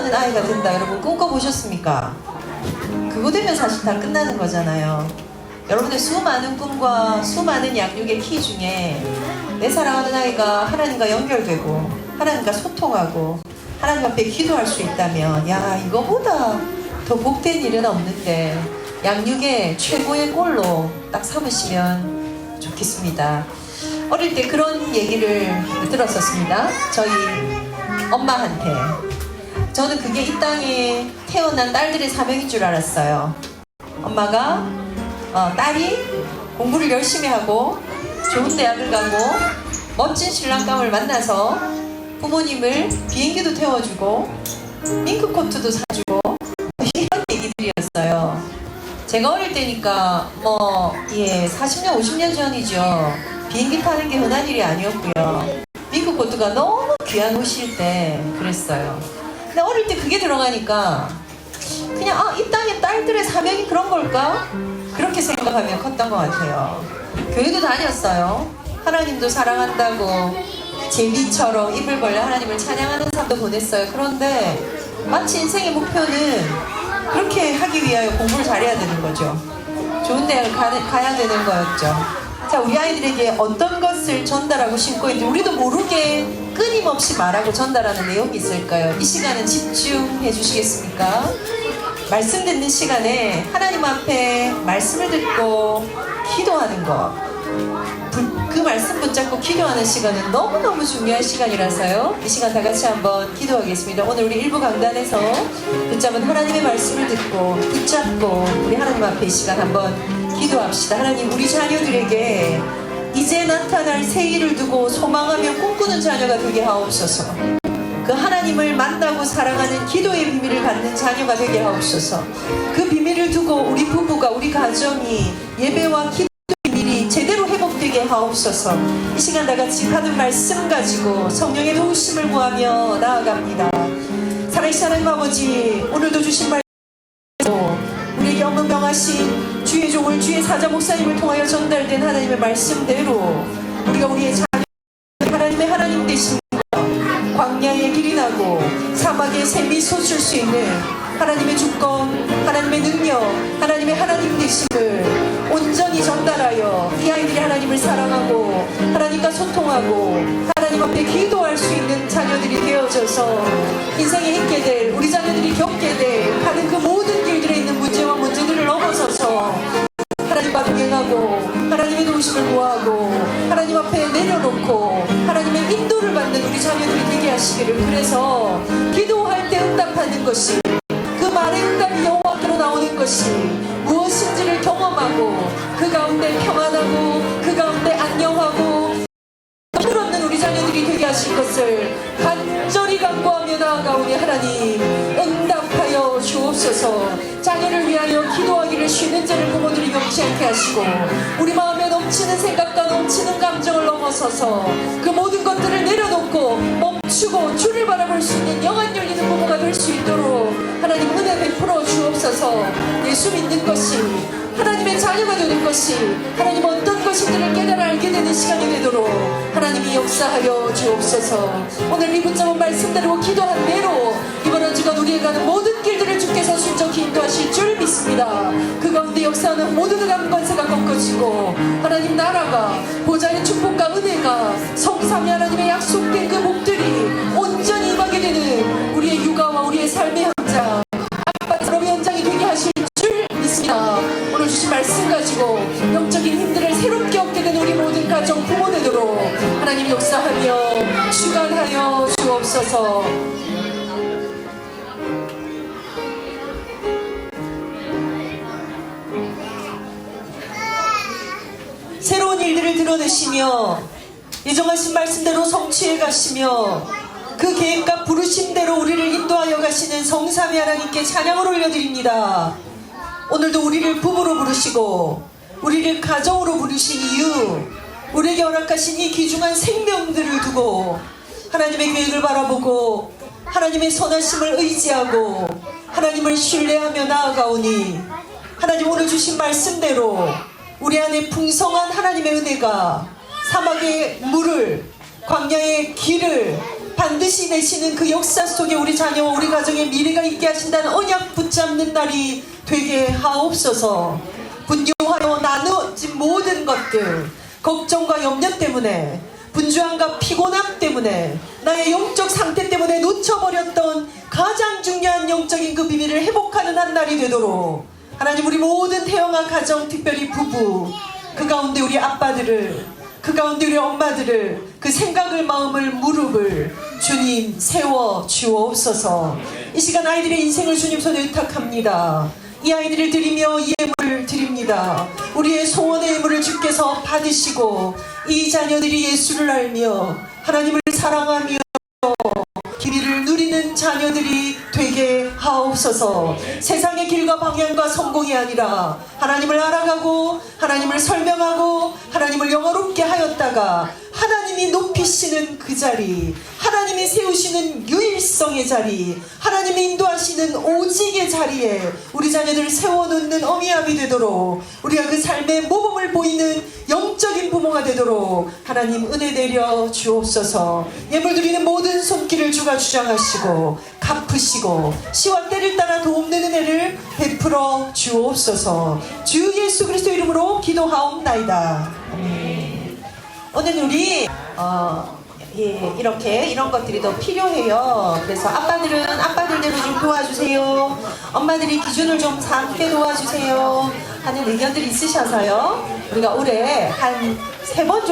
사랑하는 아이가 된다. 여러분 꿈꿔보셨습니까? 그거 되면 사실 다 끝나는 거잖아요. 여러분의 수많은 꿈과 수많은 양육의 키 중에 내 사랑하는 아이가 하나님과 연결되고 하나님과 소통하고 하나님 앞에 기도할 수 있다면, 야, 이거보다 더 복된 일은 없는데 양육의 최고의 꼴로 딱 삼으시면 좋겠습니다. 어릴 때 그런 얘기를 들었었습니다. 저희 엄마한테. 저는 그게 이 땅에 태어난 딸들의 사명인 줄 알았어요. 엄마가 딸이 공부를 열심히 하고 좋은 대학을 가고 멋진 신랑감을 만나서 부모님을 비행기도 태워주고 밍크코트도 사주고 이런 얘기들이었어요. 제가 어릴 때니까 40년 50년 전이죠. 비행기 타는 게 흔한 일이 아니었고요. 밍크코트가 너무 귀한 옷일 때 그랬어요. 근데 어릴 때 그게 들어가니까 그냥 이 땅의 딸들의 사명이 그런 걸까? 그렇게 생각하며 컸던 것 같아요. 교회도 다녔어요. 하나님도 사랑한다고 제비처럼 입을 벌려 하나님을 찬양하는 삶도 보냈어요. 그런데 마치 인생의 목표는 그렇게 하기 위하여 공부를 잘해야 되는 거죠. 좋은 대학을 가야 되는 거였죠. 자, 우리 아이들에게 어떤 것을 전달하고 싶고 있는지 우리도 모르게 끊임없이 말하고 전달하는 내용이 있을까요? 이 시간은 집중해 주시겠습니까? 말씀 듣는 시간에 하나님 앞에 말씀을 듣고 기도하는 것, 그 말씀 붙잡고 기도하는 시간은 너무너무 중요한 시간이라서요. 이 시간 다 같이 한번 기도하겠습니다. 오늘 우리 일부 강단에서 붙잡은 하나님의 말씀을 듣고 붙잡고 우리 하나님 앞에 이 시간 한번 기도합시다. 하나님, 우리 자녀들에게 이제 나타날 새 일을 두고 소망하며 꿈꾸는 자녀가 되게 하옵소서. 그 하나님을 만나고 사랑하는 기도의 비밀을 갖는 자녀가 되게 하옵소서. 그 비밀을 두고 우리 부부가, 우리 가정이 예배와 기도의 비밀이 제대로 회복되게 하옵소서. 이 시간 다 같이 하는 말씀 가지고 성령의 도우심을 구하며 나아갑니다. 살아계신 하나님 아버지, 오늘도 주신 말씀, 우리에게 엄명하신 주의 종을 주의 사자 목사님을 통하여 전달된 하나님의 말씀대로 우리가 우리의 자녀 하나님의 하나님 되신 광야의 길이 나고 사막에 샘이 솟을 수 있는 하나님의 주권, 하나님의 능력, 하나님의 하나님 되심을 온전히 전달하여 이 아이들이 하나님을 사랑하고 하나님과 소통하고 하나님 앞에 기도할 수 있는 자녀들이 되어져서 인생에 있게 될, 우리 자녀들이 겪게 될 가는 그 모든 길들에 있는 문제와 문제들을 넘어서서 하나님과 동행하고 하나님의 도우심을 구하고 하나님 앞에 내려놓고 하나님의 인도를 받는 우리 자녀들이 되게 하시기를. 그래서 기도할 때 응답하는 것이, 그 말의 응답이 여호와께로 나오는 것이 무엇인지를 경험하고 그 가운데 평안하고 그 가운데 안녕하고 풀없는 우리 자녀들이 되게 하실 것을 간절히 간구하며 나아가오니 하나님 응답하여 주옵소서. 자녀를 위하여 기도하기를 쉬는 자를 부모들이 명치 않게 하시고 우리 마음에 넘치는 생각과 넘치는 감정을 넘어서서 그 모든 것들을 내려놓고 멈추고 주를 바라볼 수 있는 영안 열리는 부모가 될 수 있도록 하나님 은혜 베풀어 주옵소서. 예수 믿는 것이, 하나님의 자녀가 되는 것이, 하나님 어떤 것인지를 깨달아 알게 되는 시간이 되도록 하나님이 역사하여 주옵소서. 오늘 이 붙잡은 말씀대로 기도한 대로 이번 한 주간 우리에 가는 모든 길들을 주께서 순종히 인도하실 줄 믿습니다. 그 가운데 역사하는 모든 감관세가 꺾어지고 하나님 나라가, 보좌의 축복과 은혜가, 성삼위 하나님의 약속된 그 복들이 온전히 임하게 되는 우리의 육아와 우리의 삶의 현장, 아빠 사람의 현장이 되게 하실 줄 믿습니다. 오늘 주신 말씀 가지고 영적인 힘들을 새롭게 얻게 된 우리 모든 가정 부모 되도록 하나님 역사하며 주관하여 주옵소서. 새로운 일들을 드러내시며 예정하신 말씀대로 성취해 가시며 그 계획과 부르심대로 우리를 인도하여 가시는 성삼위 하나님께 찬양을 올려드립니다. 오늘도 우리를 부부로 부르시고 우리를 가정으로 부르신 이유, 우리에게 허락하신 이 귀중한 생명들을 두고 하나님의 계획을 바라보고 하나님의 선하심을 의지하고 하나님을 신뢰하며 나아가오니 하나님 오늘 주신 말씀대로 우리 안에 풍성한 하나님의 은혜가 사막의 물을, 광야의 길을, 반드시 내시는 그 역사 속에 우리 자녀와 우리 가정의 미래가 있게 하신다는 언약 붙잡는 날이 되게 하옵소서. 분유하여 나누어진 모든 것들, 걱정과 염려 때문에, 분주함과 피곤함 때문에, 나의 영적 상태 때문에 놓쳐버렸던 가장 중요한 영적인 그 비밀을 회복하는 한 날이 되도록 하나님, 우리 모든 태영아 가정, 특별히 부부, 그 가운데 우리 아빠들을, 그 가운데 우리 엄마들을, 그 생각을, 마음을, 무릎을 주님 세워 주옵소서. 이 시간 아이들의 인생을 주님 손에 의탁합니다. 이 아이들을 드리며 이 예물을 드립니다. 우리의 소원의 예물을 주께서 받으시고 이 자녀들이 예수를 알며 하나님을 사랑하며 기회를 누리는 자녀들이 되게 하옵소서. 세상의 길과 방향과 성공이 아니라 하나님을 알아가고 하나님을 설명하고 하나님을 영화롭게 하였다가 하나님이 높이시는 그 자리, 하나님이 세우시는 유일성의 자리, 하나님이 인도하시는 오직의 자리에 우리 자녀들을 세워놓는 어미압이 되도록, 우리가 그 삶의 모범을 보이는 영적인 부모가 되도록 하나님 은혜 내려 주옵소서. 예물 드리는 모든 손길을 주가 주장하시고 갚으시고 시와 때를 따라 도움는 은혜를 베풀어 주옵소서. 주 예수 그리스도 이름으로 기도하옵나이다. 아멘. 오늘 우리 이렇게 이런 것들이 더 필요해요. 그래서 아빠들은 아빠들대로 좀 도와주세요. 엄마들이 기준을 좀 삼게 도와주세요 하는 의견들이 있으셔서요, 우리가 올해 한 3번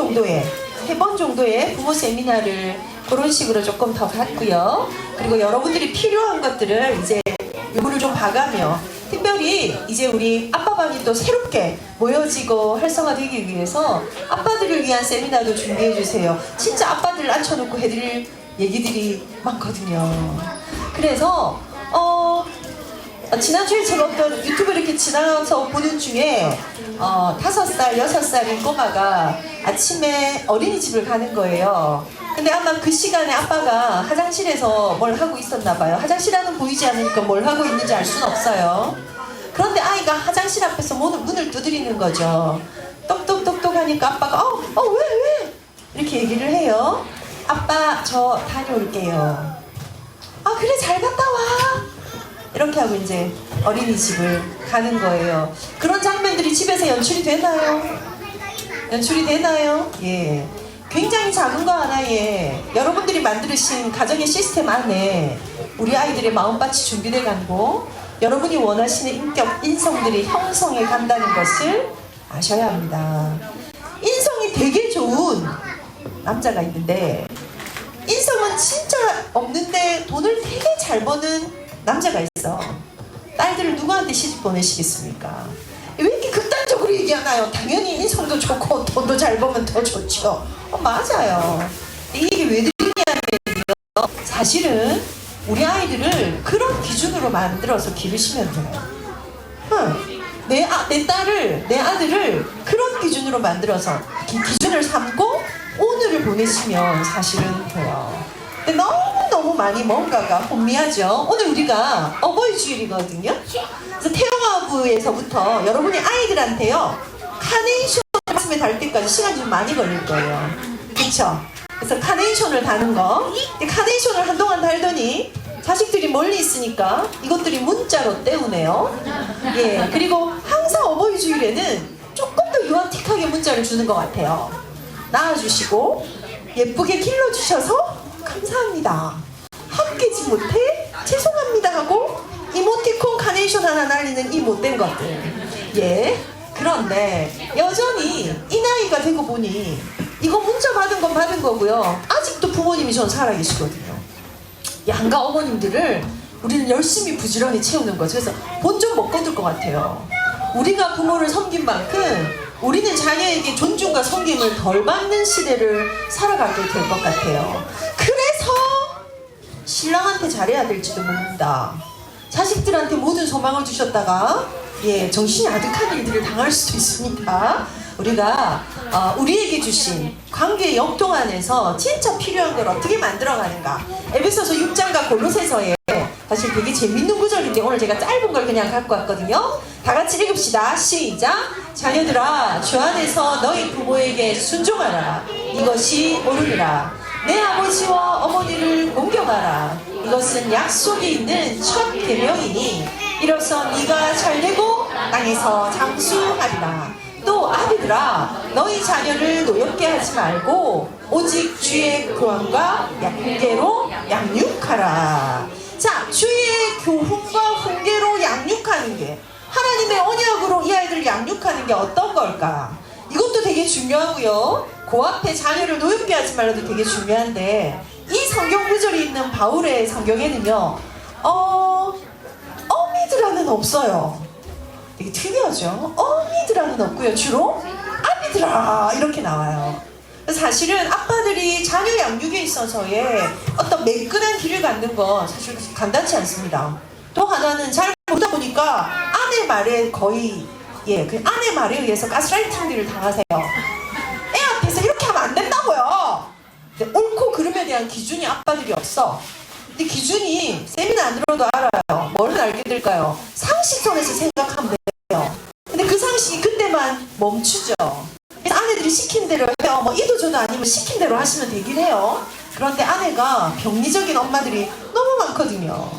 정도의 부모 세미나를 그런 식으로 조금 더 갖고요. 그리고 여러분들이 필요한 것들을 이제 요구를 좀 봐가며, 특별히 이제 우리 아빠반이 또 새롭게 모여지고 활성화되기 위해서 아빠들을 위한 세미나도 준비해주세요. 진짜 아빠들 앉혀놓고 해드릴 얘기들이 많거든요. 그래서 지난주에 제가 어떤 유튜브 이렇게 지나가서 보는 중에 5살, 6살인 꼬마가 아침에 어린이집을 가는 거예요. 근데 아마 그 시간에 아빠가 화장실에서 뭘 하고 있었나 봐요. 화장실 안은 보이지 않으니까 뭘 하고 있는지 알 수는 없어요. 그런데 아이가 화장실 앞에서 문을 두드리는 거죠. 똑똑똑똑 하니까 아빠가 왜? 이렇게 얘기를 해요. 아빠, 저 다녀올게요. 아, 그래, 잘 갔다 와. 이렇게 하고 이제 어린이집을 가는 거예요. 그런 장면들이 집에서 연출이 되나요? 예. 굉장히 작은 거 하나에 여러분들이 만드신 가정의 시스템 안에 우리 아이들의 마음밭이 준비되어 가고 여러분이 원하시는 인격, 인성들이 형성해 간다는 것을 아셔야 합니다. 인성이 되게 좋은 남자가 있는데, 인성은 진짜 없는데 돈을 되게 잘 버는 남자가 있어. 딸들을 누구한테 시집 보내시겠습니까? 왜 이렇게 극단적으로 얘기하나요? 당연히 인성도 좋고 돈도 잘 벌면 더 좋죠. 맞아요. 이게 왜 드리냐면요, 사실은 우리 아이들을 그런 기준으로 만들어서 기르시면 돼요. 내 딸을, 내 아들을 그런 기준으로 만들어서 기준을 삼고 오늘을 보내시면 사실은 돼요. 근데 너무 많이 뭔가가 혼미하죠. 오늘 우리가 어버이 주일이거든요. 그래서 태영아부에서부터 여러분이 아이들한테요, 카네이션 가슴에 달 때까지 시간이 좀 많이 걸릴 거예요. 그쵸? 그래서 카네이션을 다는 거. 카네이션을 한동안 달더니 자식들이 멀리 있으니까 이것들이 문자로 때우네요. 예. 그리고 항상 어버이 주일에는 조금 더 유아틱하게 문자를 주는 것 같아요. 낳아주시고 예쁘게 길러주셔서 감사합니다. 함께지 못해 죄송합니다 하고 이모티콘 카네이션 하나 날리는 이 못된 것들. 예. 그런데 여전히 이 나이가 되고 보니 이거 문자 받은 건 받은 거고요. 아직도 부모님이 전 살아계시거든요. 양가 어머님들을 우리는 열심히 부지런히 채우는 거죠. 그래서 본 좀 못 거둘 것 같아요. 우리가 부모를 섬긴 만큼 우리는 자녀에게 존중과 섬김을 덜 받는 시대를 살아가게 될 것 같아요. 그래서 신랑한테 잘해야 될지도 모른다. 자식들한테 모든 소망을 주셨다가 정신이 아득한 일들을 당할 수도 있으니까 우리가 우리에게 주신 관계의 역동 안에서 진짜 필요한 걸 어떻게 만들어가는가. 에베소서 6장과 골로새서에 사실 되게 재밌는 구절인데 오늘 제가 짧은 걸 그냥 갖고 왔거든요. 다 같이 읽읍시다. 시작. 자녀들아, 주 안에서 너희 부모에게 순종하라. 이것이 옳으니라. 내 아버지와 어머니를 공경하라. 이것은 약속이 있는 첫 계명이니 이로써 네가 잘되고 땅에서 장수하리라. 또 아비들아, 너희 자녀를 노엽게 하지 말고 오직 주의 교훈과 훈계로 양육하라. 자, 주의 교훈과 훈계로 양육하는 게, 하나님의 언약으로 이 아이들을 양육하는 게 어떤 걸까? 이것도 되게 중요하고요. 그 앞에 자녀를 노엽게 하지 말라도 되게 중요한데, 이 성경 구절이 있는 바울의 성경에는요, 어미들아는 없어요. 되게 특이하죠? 어미들아는 없고요. 주로 아비들아 이렇게 나와요. 사실은 아빠들이 자녀 양육에 있어서의 어떤 매끈한 길을 갖는 건 사실 간단치 않습니다. 또 하나는 잘 보다 보니까 아내 말에 거의 그 아내 말에 의해서 가스라이팅들을 당하세요. 애 앞에서 이렇게 하면 안 된다고요. 근데 옳고 그름에 대한 기준이 아빠들이 없어. 근데 기준이 쌤이는 안 들어도 알아요. 뭘 알게 될까요? 상식선에서 생각하면 돼요. 근데 그 상식이 그때만 멈추죠. 그래서 아내들이 시킨 대로 해요. 뭐 이도저도 아니면 시킨 대로 하시면 되긴 해요. 그런데 아내가 병리적인 엄마들이 너무 많거든요.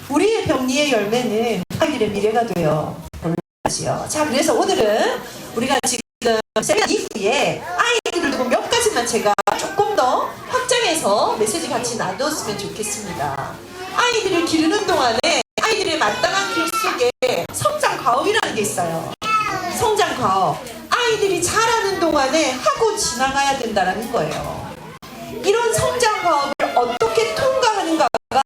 우리의 병리의 열매는 아이들의 미래가 돼요. 자, 그래서 오늘은 우리가 지금 세미나 이후에 아이들을 두고 몇 가지만 제가 조금 더 확장해서 메시지 같이 나눴으면 좋겠습니다. 아이들을 기르는 동안에 아이들의 마땅한 길 속에 성장 과업이라는 게 있어요. 성장 과업. 아이들이 자라는 동안에 하고 지나가야 된다는 거예요. 이런 성장 과업을 어떻게 통과하는가가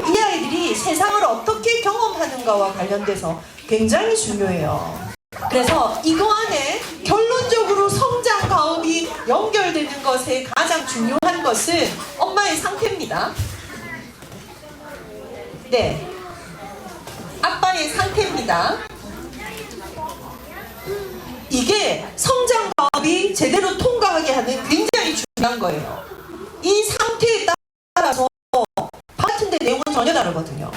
이 아이들이 세상을 어떻게 경험하는가와 관련돼서 굉장히 중요해요. 그래서 이거 안에 결론적으로 성장 과업이 연결되는 것에 가장 중요한 것은 엄마의 상태입니다. 네, 아빠의 상태입니다. 이게 성장 과업이 제대로 통과하게 하는 굉장히 중요한 거예요. 이 상태에 따라서 같은데 내용은 전혀 다르거든요.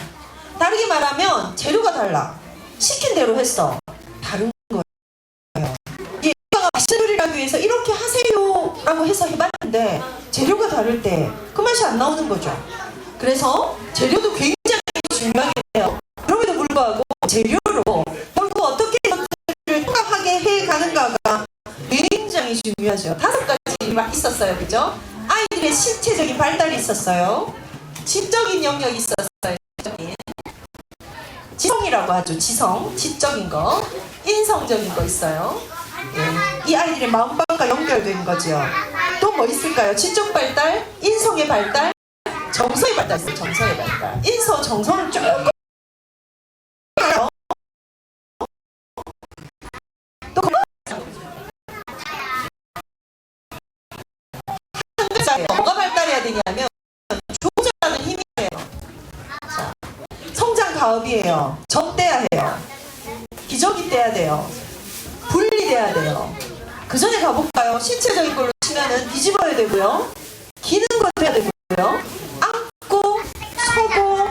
다르게 말하면 재료가 달라. 시킨 대로 했어. 다른 거예요. 얘가 맛있는 요리를 하기 위해서 이렇게 하세요 라고 해서 해봤는데 재료가 다를 때 그 맛이 안 나오는 거죠. 그래서 재료도 굉장히 중요하게 해요. 그럼에도 불구하고 재료로 결국 어떻게 것들을 통합하게 해가는가가 굉장히 중요하죠. 5가지가 있었어요. 그죠? 아이들의 신체적인 발달이 있었어요. 지적인 영역이 있었어요. 지성이라고 하죠. 지성, 지적인 거. 인성적인 거 있어요. 이 아이들의 마음방과 연결된 거죠. 또 뭐 있을까요? 지적 발달, 인성의 발달, 정서의 발달 있어요. 정서의 발달. 인성, 정서는 조금 또 한 글자예요. 뭐가 발달해야 되냐면 조절하는 힘이에요. 자, 성장 가업이에요. 접대야 해요. 기저귀 떼야 돼요. 분리돼야 돼요. 그 전에 가볼까요? 신체적인 걸로 치면은 뒤집어야 되고요. 기는 거 해야 되고요. 앉고, 서고,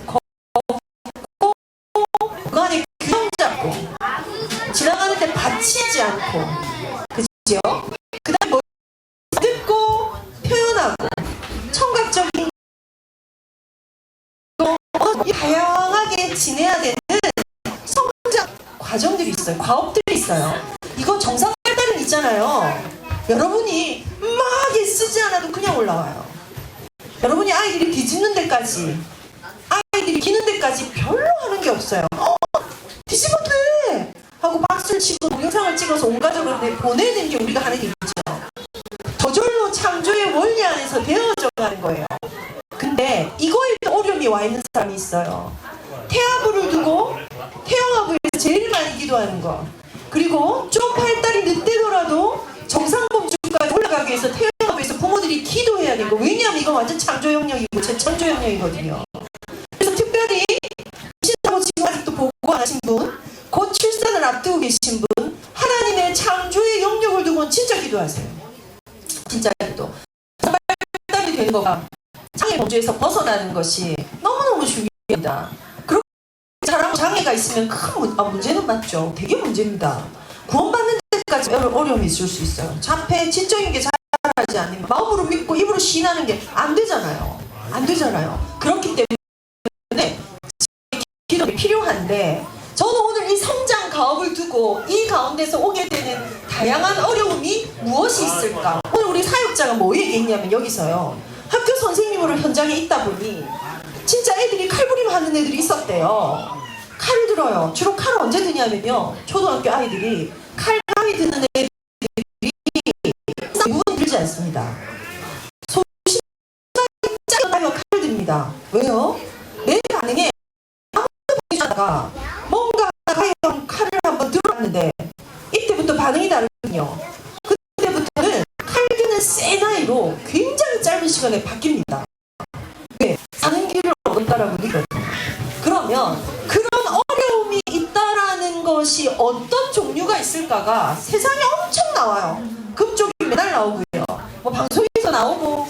걷고, 그 안에 균형 잡고, 지나가는 데 다치지 않고, 그죠? 그 다음에 뭐 듣고, 표현하고, 청각적인 거, 다양하게 지내야 되는 성장 과정들이 있어요. 과업들이 있어요. 이거 정상 발달은 있잖아요. 여러분이 막 애쓰지 않아도 그냥 올라와요. 여러분이 아이들이 뒤집는 데까지, 아이들이 기는 데까지 별로 하는 게 없어요. 뒤집었네! 하고 박수를 치고 동영상을 찍어서 온 가족을 보내는 게 우리가 하는 일이죠. 저절로 창조의 원리 안에서 되어져 가는 거예요. 근데 이거에 어려움이 와 있는 사람이 있어요. 태아부를 두고 태영아부에서 제일 많이 기도하는 거. 그리고 좀 발달이 늦대더라도 정상범주까지 올라가기 위해서 태영아부에서 부모들이 기도해야 되고, 왜냐하면 이건 완전 창조 영역이고 재창조 영역이거든요. 그래서 특별히 신사고 지금 아직도 보고 안 하신 분, 곧 출산을 앞두고 계신 분, 하나님의 창조의 영역을 두고는 진짜 기도하세요. 진짜 기도. 발달이 되는 거가 장애 범주에서 벗어나는 것이 너무너무 중요합니다. 그렇게 잘하고 장애가 있으면 큰 문제는 맞죠. 되게 문제입니다. 구원받는 데까지 어려움이 있을 수 있어요. 자폐, 지적인 게 잘하지 하지 않는 마음으로 믿고 입으로 시인하는 게 안 되잖아요. 안 되잖아요. 그렇기 때문에 기도가 필요한데 저는 오늘 이 성장 가업을 두고 이 가운데서 오게 되는 다양한 어려움이 무엇이 있을까? 오늘 우리 사역자가 뭐 얘기했냐면 여기서요. 학교 선생님으로 현장에 있다 보니 진짜 애들이 칼부림 하는 애들이 있었대요. 칼을 들어요. 주로 칼을 언제 드냐면요. 초등학교 아이들이 칼감이 드는 애들이 대부분 들지 않습니다. 소심하게 짜증나요. 칼을 듭니다. 왜요? 내 반응에 아무도 보이지 않다가 뭔가 가형 칼을 한번 들어봤는데 이때부터 반응이 다르거든요. 그때부터는 칼 드는 센 아이로 굉장히 짧은 시간에 바뀝니다. 왜? 사는 길을 얻었다라고 느껴요. 그러면 그런 어려움이 있다라는 것이 어떤 종류가 있을까가 세상에 엄청 나와요. 금쪽이 맨날 나오고요. 뭐 방송에서 나오고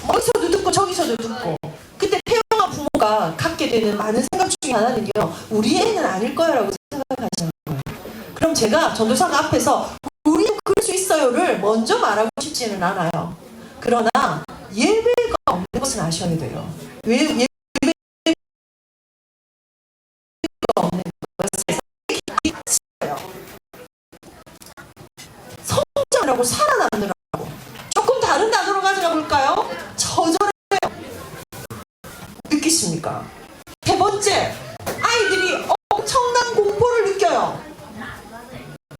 어디서도 듣고 저기서도 듣고. 그때 태어난 부모가 갖게 되는 많은 생각 중에 하나는요. 우리 애는 아닐 거야라고 생각하시는 거예요. 그럼 제가 전도사가 앞에서 우리도 그럴 수 있어요를 먼저 말하고 싶지는 않아요. 그러나 예배가 없는 것은 아셔야 돼요. 왜 예배가 없는 것은 있어요. 성장하라고 살아남느라고. 조금 다른 단어로 가져가 볼까요? 처절해요. 느끼십니까? 세 번째, 아이들이 엄청난 공포를 느껴요.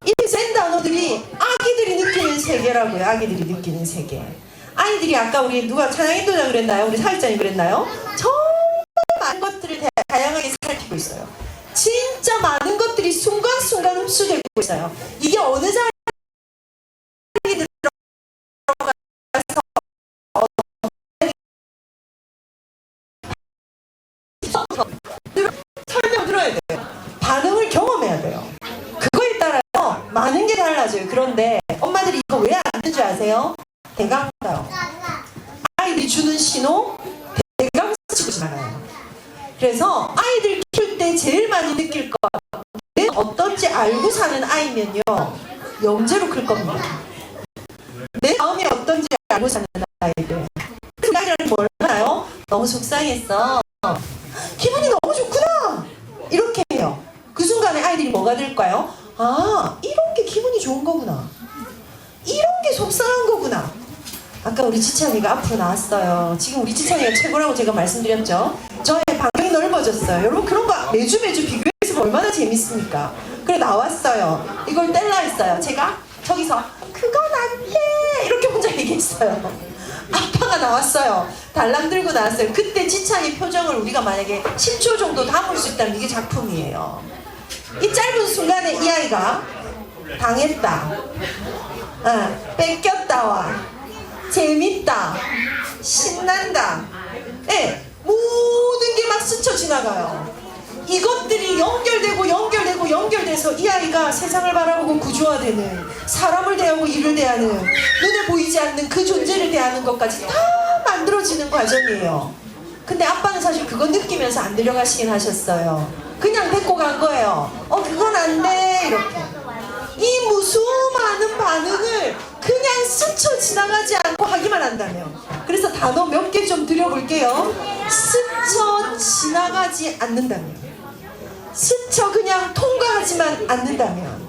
이 센 단어들이 아기들이 느끼는 세계라고요. 아기들이 느끼는 세계. 아이들이 아까 우리 누가 찬양인도자 그랬나요? 우리 사역자님 그랬나요? 정말 많은 것들을 다양하게 살피고 있어요. 진짜 많은 것들이 순간순간 흡수되고 있어요. 이게 어느 자리에 들어가서 설명 들어야 돼요. 반응을 경험해야 돼요. 그거에 따라서 많은 게 달라져요. 그런데 엄마들이 이거 왜 안 되는 줄 아세요? 대강가요. 아이들이 주는 신호 대강 쓰지 않아요. 그래서 아이들 키울 때 제일 많이 느낄 것 내 어떤지 알고 사는 아이면요 영재로 클 겁니다. 내 마음이 어떤지 알고 사는 아이들. 그 아이들은 뭘 하나요? 너무 속상했어. 기분이 너무 좋구나. 이렇게 해요. 그 순간에 아이들이 뭐가 될까요? 아, 이런 게 기분이 좋은 거구나. 이런 게 속상한 거구나. 아까 우리 지찬이가 앞으로 나왔어요. 지금 우리 지찬이가 최고라고 제가 말씀드렸죠. 저의 반경이 넓어졌어요. 여러분 그런 거 매주 비교해서 얼마나 재밌습니까? 그래 나왔어요. 이걸 뗄라 했어요. 제가 저기서 그건 안 돼 이렇게 혼자 얘기했어요. 아빠가 나왔어요. 달랑 들고 나왔어요. 그때 지찬이 표정을 우리가 만약에 10초 정도 담을 수 있다면 이게 작품이에요. 이 짧은 순간에 이 아이가 당했다, 뺏겼다와 재밌다, 신난다, 모든 게 막 스쳐 지나가요. 이것들이 연결돼서 이 아이가 세상을 바라보고 구조화되는, 사람을 대하고 일을 대하는, 눈에 보이지 않는 그 존재를 대하는 것까지 다 만들어지는 과정이에요. 근데 아빠는 사실 그거 느끼면서 안 데려가시긴 하셨어요. 그냥 데리고 간 거예요. 그건 안 돼 이렇게. 이 무수많은 반응을 그냥 스쳐 지나가지 않고 하기만 한다면, 그래서 단어 몇 개 좀 드려볼게요. 스쳐 지나가지 않는다면, 스쳐 그냥 통과하지만 않는다면,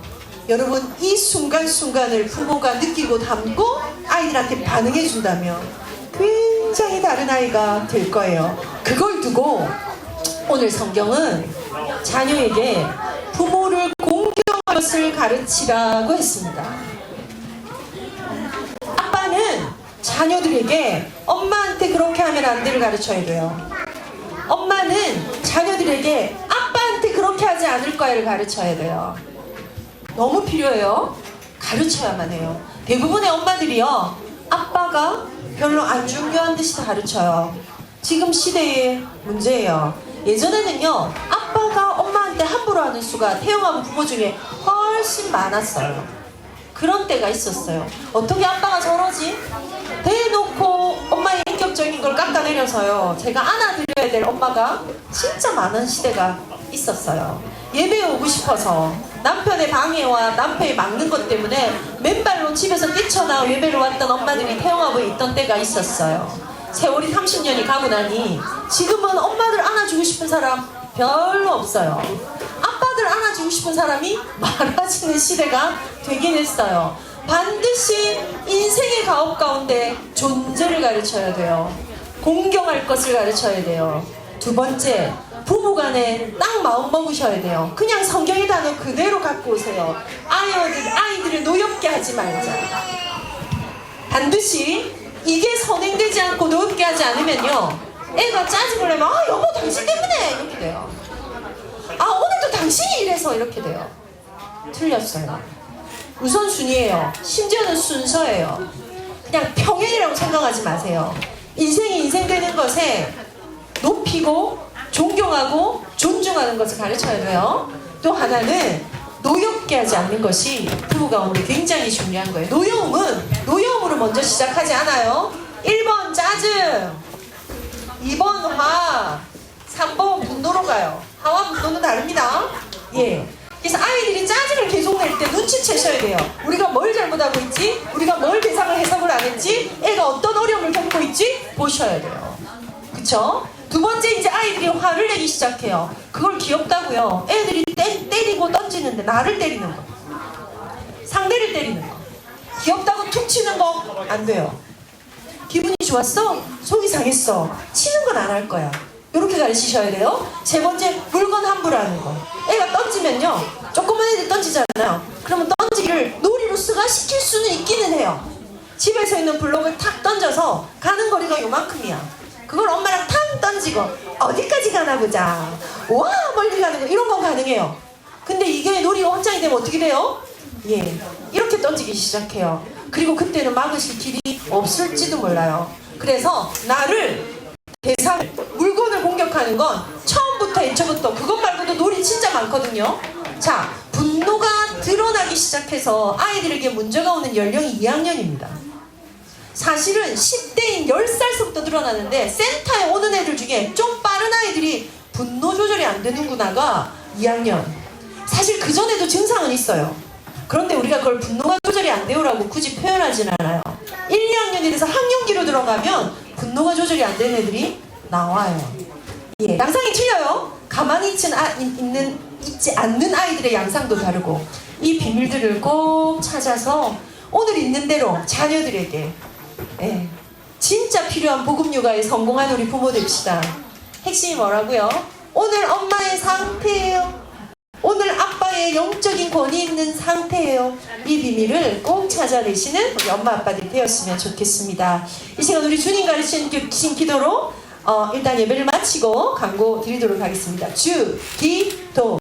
여러분 이 순간순간을 부모가 느끼고 담고 아이들한테 반응해 준다면 굉장히 다른 아이가 될 거예요. 그걸 두고 오늘 성경은 자녀에게 부모를 공경하는 것을 가르치라고 했습니다. 아빠는 자녀들에게 엄마한테 그렇게 하면 안 돼를 가르쳐야 돼요. 엄마는 자녀들에게 아빠한테 그렇게 하지 않을 거야를 가르쳐야 돼요. 너무 필요해요. 가르쳐야만 해요. 대부분의 엄마들이요, 아빠가 별로 안 중요한 듯이 다 가르쳐요. 지금 시대의 문제예요. 예전에는요, 아빠가 엄마한테 함부로 하는 수가 태어난 부모 중에 훨씬 많았어요. 그런 때가 있었어요. 어떻게 아빠가 저러지? 대놓고 엄마의 인격적인 걸 깎아내려서요, 제가 안아드려야 될 엄마가 진짜 많은 시대가 있었어요. 예배에 오고 싶어서 남편의 방해와 남편이 막는 것 때문에 맨발로 집에서 뛰쳐나와 예배를 왔던 엄마들이 태영아부에 있던 때가 있었어요. 세월이 30년이 가고 나니 지금은 엄마들 안아주고 싶은 사람 별로 없어요. 아빠들 안아주고 싶은 사람이 많아지는 시대가 되긴 했어요. 반드시 인생의 가업 가운데 존재를 가르쳐야 돼요. 공경할 것을 가르쳐야 돼요. 두 번째, 부부간에 딱 마음 먹으셔야 돼요. 그냥 성경의 단어 그대로 갖고 오세요. 아이들을 노엽게 하지 말자. 반드시 이게 선행되지 않고 노엽게 하지 않으면요, 애가 짜증을 내면 여보 당신 때문에 이렇게 돼요. 오늘도 당신이 이래서 이렇게 돼요. 틀렸어요. 우선순위예요. 심지어는 순서예요. 그냥 평행이라고 생각하지 마세요. 인생이 인생 되는 것에 높이고 존경하고 존중하는 것을 가르쳐야 돼요. 또 하나는 노엽게 하지 않는 것이 부부 가운데 굉장히 중요한 거예요. 노여움으로 먼저 시작하지 않아요. 1번 짜증, 2번 화, 3번 분노로 가요. 화와 분노는 다릅니다. 예. 그래서 아이들이 짜증을 계속 낼 때 눈치채셔야 돼요. 우리가 뭘 잘못하고 있지? 우리가 뭘 대상을 해석을 안 했지? 애가 어떤 어려움을 겪고 있지? 보셔야 돼요. 그쵸? 두 번째, 이제 아이들이 화를 내기 시작해요. 그걸 귀엽다고요. 애들이 때리고 던지는데 나를 때리는 거, 상대를 때리는 거, 귀엽다고 툭 치는 거 안 돼요. 기분이 좋았어? 속이 상했어? 치는 건 안 할 거야. 이렇게 가르치셔야 돼요. 세 번째, 물건 함부로 하는 거. 애가 던지면요, 조그만 애들 던지잖아요. 그러면 던지기를 놀이로 시킬 수는 있기는 해요. 집에서 있는 블록을 탁 던져서 가는 거리가 요만큼이야. 그걸 엄마랑 탁 던지고 어디까지 가나 보자, 와 멀리 가는 거, 이런 건 가능해요. 근데 이게 놀이가 확장이 되면 어떻게 돼요? 예, 이렇게 던지기 시작해요. 그리고 그때는 막으실 길이 없을지도 몰라요. 그래서 물건을 공격하는 건 처음부터 애초부터, 그것 말고도 놀이 진짜 많거든요. 자, 분노가 드러나기 시작해서 아이들에게 문제가 오는 연령이 2학년입니다. 사실은 10대인 10살서부터 드러나는데, 센터에 오는 애들 중에 좀 빠른 아이들이 분노 조절이 안 되는구나가 2학년. 사실 그 전에도 증상은 있어요. 그런데 우리가 그걸 분노가 조절이 안 되오라고 굳이 표현하진 않아요. 1, 2학년이 돼서 학년기로 들어가면 분노가 조절이 안 되는 애들이 나와요. 예, 양상이 틀려요. 가만히 있지 않는 아이들의 양상도 다르고, 이 비밀들을 꼭 찾아서 오늘 있는 대로 자녀들에게, 예, 진짜 필요한 복음 육아에 성공한 우리 부모 됩시다. 핵심이 뭐라고요? 오늘 엄마의 상태예요. 오늘 아빠의 영적인 권위 있는 상태예요. 이 비밀을 꼭 찾아내시는 우리 엄마 아빠들이 되었으면 좋겠습니다. 이 시간 우리 주님 가르치신 기도로 일단 예배를 마치고 광고 드리도록 하겠습니다. 기도.